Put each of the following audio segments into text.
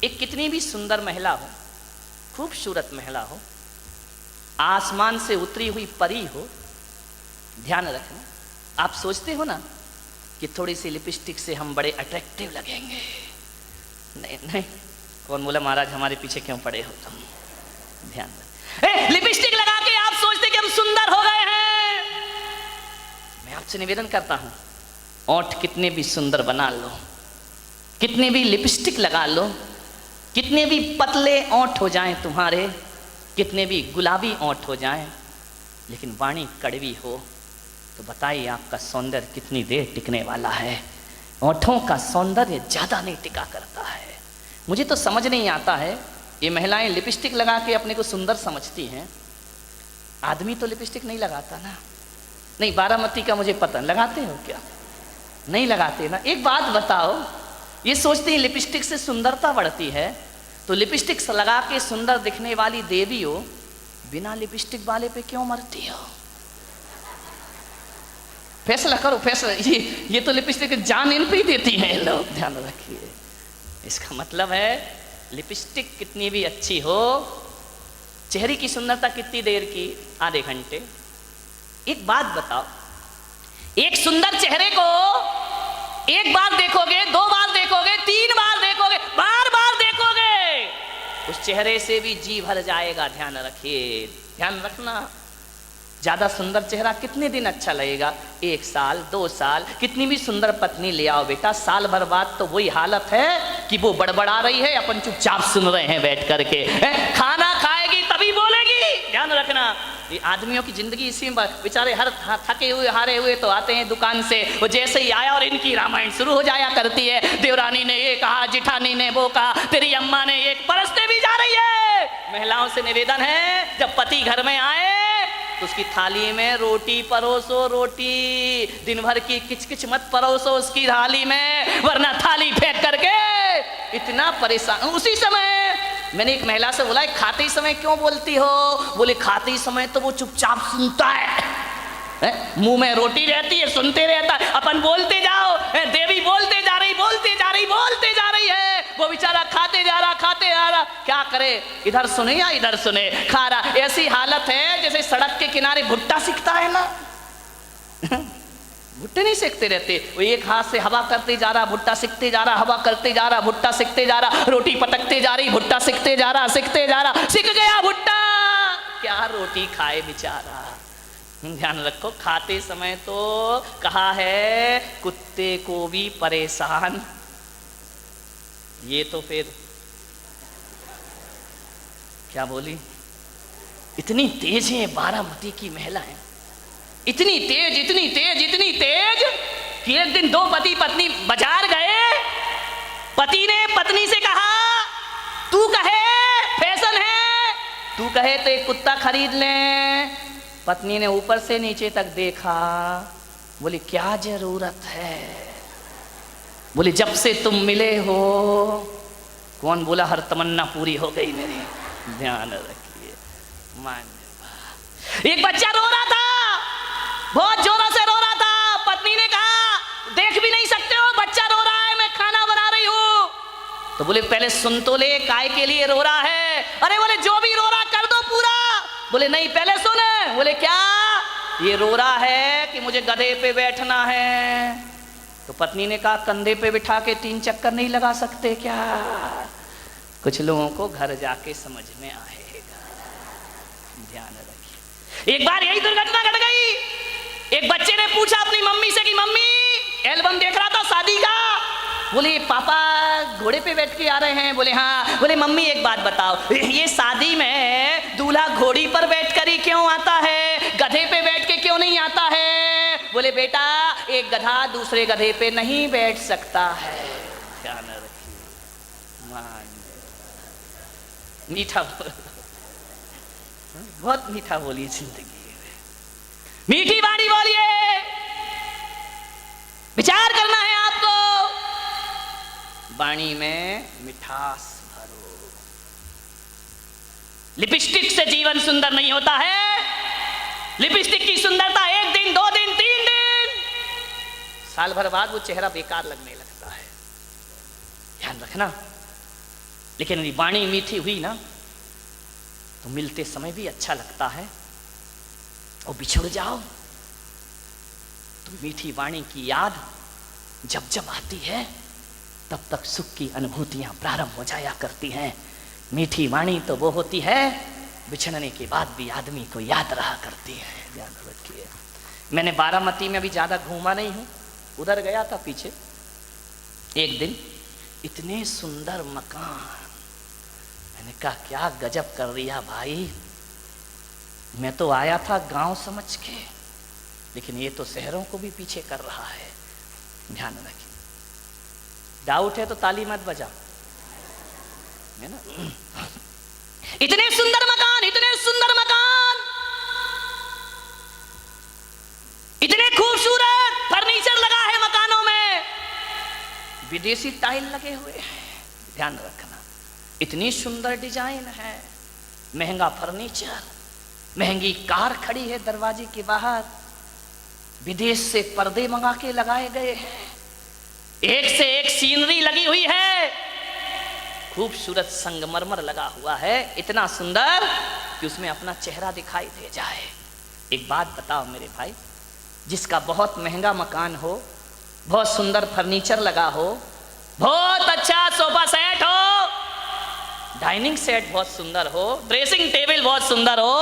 एक कितनी भी सुंदर महिला हो, खूबसूरत महिला हो, आसमान से उतरी हुई परी हो, ध्यान रखना, आप सोचते हो ना कि थोड़ी सी लिपस्टिक से हम बड़े अट्रैक्टिव लगेंगे। नहीं नहीं, कौन बोला महाराज हमारे पीछे क्यों पड़े हो तुम? ध्यान रख, लिपस्टिक लगा के आप सोचते कि हम सुंदर हो गए हैं। मैं आपसे निवेदन करता हूं, ओंठ कितने भी सुंदर बना लो, कितने भी लिपस्टिक लगा लो, कितने भी पतले ओंठ हो जाएं तुम्हारे, कितने भी गुलाबी ओंठ हो जाएं, लेकिन वाणी कड़वी हो तो बताइए आपका सौंदर्य कितनी देर टिकने वाला है? ओंठों का सौंदर्य ज्यादा नहीं टिका करता है। मुझे तो समझ नहीं आता है, ये महिलाएं लिपस्टिक लगा के अपने को सुंदर समझती हैं, आदमी तो लिपस्टिक नहीं लगाता ना। नहीं, बारामती का मुझे पता, लगाते हो क्या? नहीं लगाते ना। एक बात बताओ, ये सोचते हैं लिपस्टिक से सुंदरता बढ़ती है, तो लिपस्टिक लगा के सुंदर दिखने वाली देवी हो, बिना लिपस्टिक वाले पे क्यों मरती हो? फैसला करो, फैसला। ये तो लिपस्टिक जान इन पे ही देती हैं लोग, ध्यान रखिए। इसका मतलब है लिपस्टिक कितनी भी अच्छी हो, चेहरे की सुंदरता कितनी देर की? आधे घंटे। एक बात बताओ, एक सुंदर चेहरे को एक बार देखोगे, दो बार देखोगे, तीन बार देखोगे, बार बार देखोगे, उस चेहरे से भी जी भर जाएगा। ध्यान रखिए, ध्यान रखना। ज्यादा सुंदर चेहरा कितने दिन अच्छा लगेगा? 1 साल, 2 साल। कितनी भी सुंदर पत्नी ले आओ बेटा, साल भर बाद तो वही हालत है कि वो बड़बड़ा रही है, अपन चुपचाप सुन रहे हैं बैठ करके। खाना खाएगी तभी बोलेगी। ध्यान रखना, ये आदमियों की जिंदगी इसी में। बेचारे हर थके हुए हारे हुए तो आते हैं दुकान से, वो जैसे ही आया और इनकी रामायण शुरू हो जाया करती है। देवरानी ने ये कहा, जिठानी ने वो कहा, तेरी अम्मा ने ये, परसते भी जा रही है। महिलाओं से निवेदन है, जब पति घर में आए तो उसकी थाली में रोटी परोसो, रोटी। दिन भर की किचकिच मत परोसो उसकी थाली में, वरना थाली फेंक करके इतना परेशान। उसी समय मैंने एक महिला से बोला, खाते समय क्यों बोलती हो? बोले खाते समय तो वो चुपचाप सुनता है, मुंह में रोटी रहती है, सुनते रहता है, अपन बोलते जाओ, देवी बोलते जा रही, बोलते जा रही, बोलते जा रही है, वो बेचारा खाते जा रहा, खाते जा रहा। क्या करे, इधर सुने या इधर सुने, खा रहा। ऐसी हालत है जैसे सड़क के किनारे भुट्टा सिकता है ना, भुट्टे नहीं सेकते रहते, वो एक हाथ से हवा करते जा रहा, भुट्टा सिकते जा रहा, हवा करते जा रहा, भुट्टा सिकते जा रहा, रोटी पटकते जा रही, भुट्टा सिकते जा रहा, सिकते जा रहा, सिक गया भुट्टा, क्या रोटी खाए बेचारा। ध्यान रखो, खाते समय तो कहा है कुत्ते को भी परेशान, ये तो फिर क्या बोली, इतनी तेज है बारामती की महिलाएं, इतनी तेज, इतनी तेज, इतनी तेज कि एक दिन दो पति पत्नी बाजार गए, पति ने पत्नी से कहा, तू कहे फैशन है, तू कहे तो एक कुत्ता खरीद ले। पत्नी ने ऊपर से नीचे तक देखा, बोली क्या जरूरत है? बोली जब से तुम मिले हो। कौन बोला हर तमन्ना पूरी हो गई मेरी? ध्यान रखिए, मान। एक बच्चा रो रहा था, बहुत जोरों से रो रहा था। पत्नी ने कहा देख भी नहीं सकते हो, बच्चा रो रहा है, मैं खाना बना रही हूं। तो बोले पहले सुन तो ले, काय के लिए रो रहा है? अरे बोले जो भी रो रहा कर दो पूरा। बोले नहीं पहले सुन। बोले क्या? ये रो रहा है कि मुझे गधे पे बैठना है। तो पत्नी ने कहा कंधे पे बिठा के 3 चक्कर नहीं लगा सकते क्या? कुछ लोगों को घर जाके समझ में आएगा, ध्यान रखिए। एक बार यही दुर्घटना घट गई। एक बच्चे ने पूछा अपनी मम्मी से कि मम्मी एल्बम देख रहा था शादी का। बोले पापा घोड़े पे बैठ के आ रहे हैं। बोले हाँ। बोले मम्मी एक बात बताओ, ये शादी में दूल्हा घोड़ी पर बैठ कर ही क्यों आता है, गधे पे बैठ के क्यों नहीं आता है? बोले बेटा एक गधा दूसरे गधे पे नहीं बैठ सकता है। ध्यान रखिए, मान मीठा बहुत मीठा बोलिए, जिंदगी मीठी बाड़ी बोलिए, विचार करना है आपको, वाणी में मिठास भरो। लिपस्टिक से जीवन सुंदर नहीं होता है। लिपस्टिक की सुंदरता 1 दिन 2 दिन 3 दिन, साल भर बाद वो चेहरा बेकार लगने लगता है। ध्यान रखना, लेकिन यदि वाणी मीठी हुई ना तो मिलते समय भी अच्छा लगता है, और बिछुड़ जाओ तो मीठी वाणी की याद जब जब आती है तब तक सुख की अनुभूतियां प्रारंभ हो जाया करती हैं। मीठी वाणी तो वो होती है बिछड़ने के बाद भी आदमी को याद रहा करती है। ध्यान रखिए। मैंने बारामती में भी ज्यादा घूमा नहीं हूं, उधर गया था पीछे एक दिन, इतने सुंदर मकान, मैंने कहा क्या गजब कर दिया भाई। मैं तो आया था गांव समझ के, लेकिन ये तो शहरों को भी पीछे कर रहा है। ध्यान रखिए। डाउट है तो ताली मत बजा, है ना। इतने सुंदर मकान, इतने सुंदर मकान, इतने खूबसूरत फर्नीचर लगा है मकानों में, विदेशी टाइल लगे हुए हैं। ध्यान रखना, इतनी सुंदर डिजाइन है, महंगा फर्नीचर, महंगी कार खड़ी है दरवाजे के बाहर, विदेश से पर्दे मंगा के लगाए गए हैं, एक से एक सीनरी लगी हुई है, खूबसूरत संगमरमर लगा हुआ है, इतना सुंदर कि उसमें अपना चेहरा दिखाई दे जाए। एक बात बताओ मेरे भाई, जिसका बहुत महंगा मकान हो, बहुत सुंदर फर्नीचर लगा हो, बहुत अच्छा सोफा सेट हो, डाइनिंग सेट बहुत सुंदर हो, ड्रेसिंग टेबल बहुत सुंदर हो,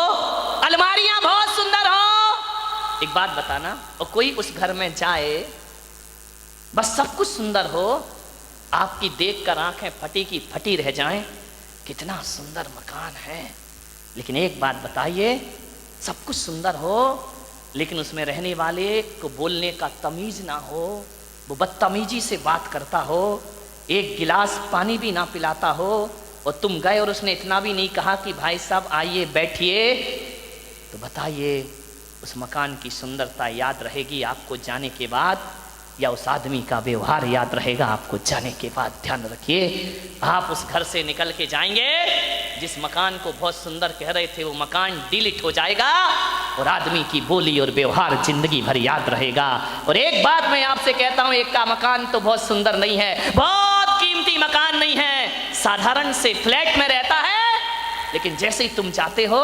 अलमारियां बहुत सुंदर हो, एक बात बताना, और कोई उस घर में जाए, बस सब कुछ सुंदर हो, आपकी देखकर आंखें फटी की फटी रह जाएं, कितना सुंदर मकान है, लेकिन एक बात बताइए, सब कुछ सुंदर हो लेकिन उसमें रहने वाले को बोलने का तमीज ना हो, वो बदतमीजी से बात करता हो, एक गिलास पानी भी ना पिलाता हो, और तुम गए और उसने इतना भी नहीं कहा कि भाई साहब आइए बैठिए, तो बताइए उस मकान की सुंदरता याद रहेगी आपको जाने के बाद, या उस आदमी का व्यवहार याद रहेगा आपको जाने के बाद? ध्यान रखिए, आप उस घर से निकल के जाएंगे, जिस मकान को बहुत सुंदर कह रहे थे वो मकान डिलीट हो जाएगा, और आदमी की बोली और व्यवहार जिंदगी भर याद रहेगा। और एक बात मैं आपसे कहता हूं, एक का मकान तो बहुत सुंदर नहीं है, बहुत कीमती मकान नहीं है, साधारण से फ्लैट में रहता है, लेकिन जैसे ही तुम जाते हो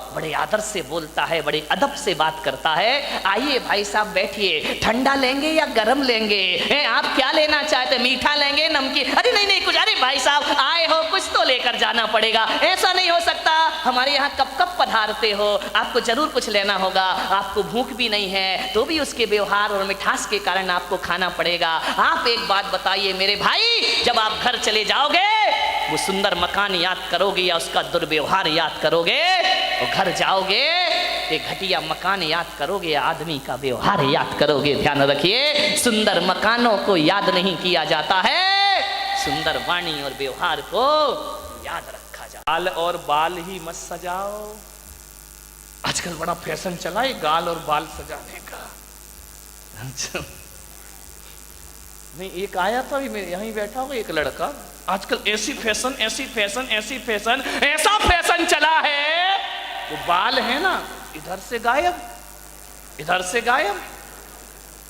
बड़े आदर से बोलता है, बड़े अदब से बात करता है, आइए भाई साहब बैठिए, ठंडा लेंगे या गरम लेंगे, आप क्या लेना चाहते, मीठा लेंगे नमकीन, अरे नहीं नहीं कुछ, अरे भाई साहब आए हो कुछ तो लेकर जाना पड़ेगा, ऐसा नहीं हो सकता, हमारे यहाँ कब कब पधारते हो, आपको जरूर कुछ लेना होगा, आपको भूख भी नहीं है तो भी उसके व्यवहार और मिठास के कारण आपको खाना पड़ेगा। आप एक बात बताइए मेरे भाई, जब आप घर चले जाओगे वो सुंदर मकान याद करोगे या उसका दुर्व्यवहार याद करोगे, और घर जाओगे एक घटिया मकान याद करोगे या आदमी का व्यवहार याद करोगे? ध्यान रखिए, सुंदर मकानों को याद नहीं किया जाता है, सुंदर वाणी और व्यवहार को याद रखा जाता है। गाल और बाल ही मत सजाओ, आजकल बड़ा फैशन चला है गाल और बाल सजाने का। नहीं, एक आया था भी, मेरे यहीं बैठा हुआ एक लड़का, आजकल ऐसी फैशन ऐसी फैशन ऐसी फैशन, ऐसा फैशन चला है, वो बाल है ना इधर से गायब, इधर से गायब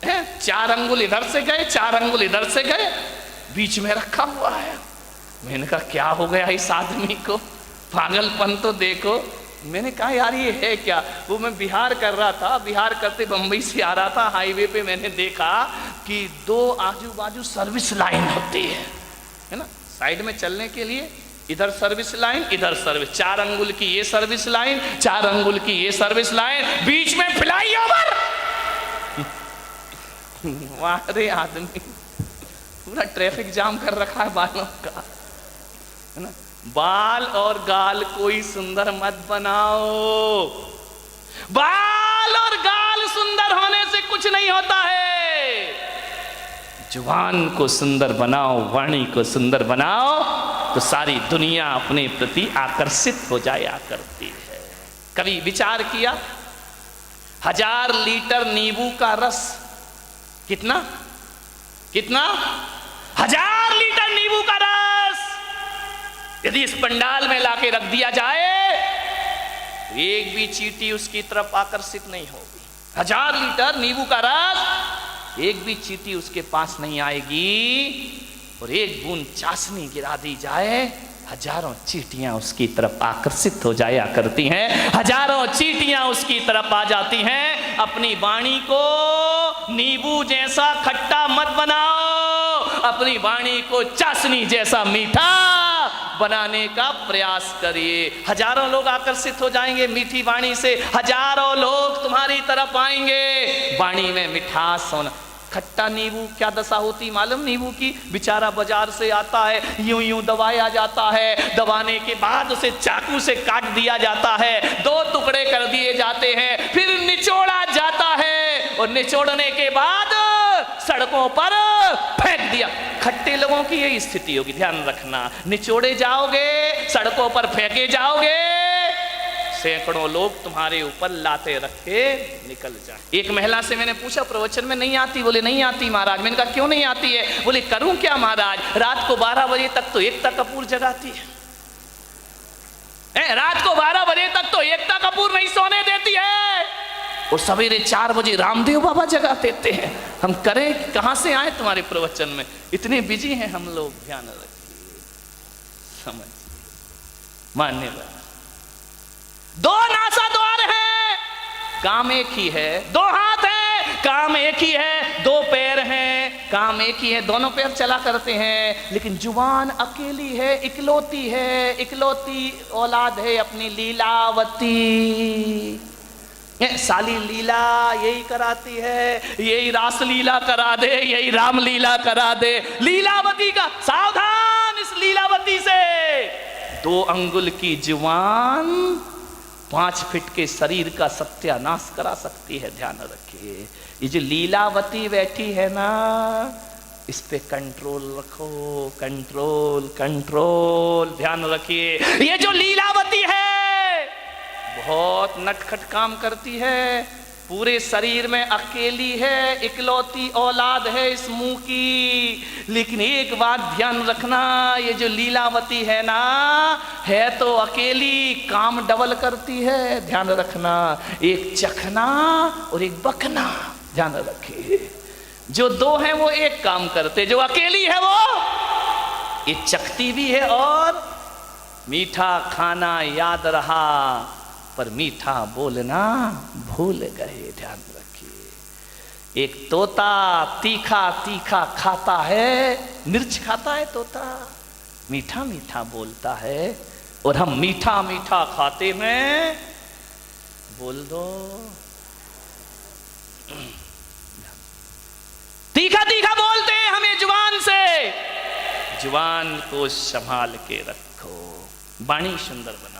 है, 4 अंगुल इधर से गए, 4 अंगुल इधर से गए, बीच में रखा हुआ है। मैंने कहा क्या हो गया इस आदमी को, पागलपन तो देखो। मैंने कहा यार ये है क्या? वो मैं बिहार कर रहा था, बिहार करते बम्बई से आ रहा था, हाईवे पे मैंने देखा कि 2 आजू बाजू सर्विस लाइन होती है ना, साइड में चलने के लिए, इधर सर्विस लाइन इधर सर्विस, 4 अंगुल की ये सर्विस लाइन, 4 अंगुल की ये सर्विस लाइन, बीच में फ्लाईओवर। वाह आदमी पूरा ट्रैफिक जाम कर रखा है बालों का, है ना। बाल और गाल कोई सुंदर मत बनाओ, बाल और गाल सुंदर होने से कुछ नहीं होता है, जुबान को सुंदर बनाओ, वाणी को सुंदर बनाओ, तो सारी दुनिया अपने प्रति आकर्षित हो जाया करती है। कभी विचार किया, 1000 लीटर नींबू का रस कितना कितना 1000 लीटर नींबू का रस यदि इस पंडाल में लाके रख दिया जाए, एक भी चींटी उसकी तरफ आकर्षित नहीं होगी। 1000 लीटर नींबू का रस, एक भी चींटी उसके पास नहीं आएगी, और एक बूंद चाशनी गिरा दी जाए, हजारों चींटियां उसकी तरफ आकर्षित हो जाया करती हैं, हजारों चींटियां उसकी तरफ आ जाती हैं। अपनी वाणी को नींबू जैसा खट्टा मत बनाओ, अपनी वाणी को चाशनी जैसा मीठा बनाने का प्रयास करिए। हजारों लोग आकर्षित हो जाएंगे मीठी वाणी से, हजारों लोग तुम्हारी तरफ आएंगे। वाणी में मिठास होना। खट्टा नींबू क्या दशा होती मालूम नींबू की? बेचारा बाजार से आता है, यूं यूं दबाया जाता है, दबाने के बाद उसे चाकू से काट दिया जाता है, 2 टुकड़े कर दिए जाते हैं, फिर निचोड़ा जाता है और निचोड़ने के बाद सड़कों पर फेंक दिया। खट्टे लोगों की यही स्थिति होगी, ध्यान रखना। निचोड़े जाओगे, सड़कों पर फेंके जाओगे, सैकड़ों लोग तुम्हारे ऊपर लाते रख के निकल जाए। एक महिला से मैंने पूछा, प्रवचन में नहीं आती? बोले नहीं आती महाराज। मैंने कहा क्यों नहीं आती है? बोले करूं क्या महाराज, रात को 12 बजे तक तो एकता कपूर जगाती है, रात को 12 बजे तक तो एकता कपूर नहीं सोने देती है, और सवेरे 4 बजे रामदेव बाबा जगा देते हैं। हम करें, कहां से आए तुम्हारे प्रवचन में? इतने बिजी हैं हम लोग, ध्यान रखिए, समझिए, मान्यवर। 2 नासा द्वार है, काम एक ही है। 2 हाथ है, काम एक ही है। 2 पैर हैं, काम एक ही है, दोनों पैर चला करते हैं। लेकिन जुबान अकेली है, इकलौती है, इकलौती औलाद है अपनी लीलावती। साली लीला यही कराती है, यही रास लीला करा दे, यही राम लीला करा दे। लीलावती का सावधान, इस लीलावती से। 2 अंगुल की जुबान 5 फीट के शरीर का सत्यानाश करा सकती है, ध्यान रखिए। ये जो लीलावती बैठी है ना, इस पे कंट्रोल रखो, कंट्रोल कंट्रोल, ध्यान रखिए। ये जो लीलावती है बहुत नटखट काम करती है, पूरे शरीर में अकेली है, इकलौती औलाद है इस मुंह की। लेकिन एक बात ध्यान रखना, ये जो लीलावती है ना, है तो अकेली, काम डबल करती है, ध्यान रखना। एक चखना और एक बकना, ध्यान रखिए। जो 2 हैं वो एक काम करते, जो अकेली है वो ये चखती भी है। और मीठा खाना याद रहा पर मीठा बोलना भूल गए, ध्यान रखिए। एक तोता तीखा तीखा खाता है, मिर्च खाता है तोता, मीठा मीठा बोलता है। और हम मीठा मीठा खाते हैं, बोल दो तीखा तीखा बोलते हैं हमें जुबान से। जुबान को संभाल के रखो, वाणी सुंदर बना।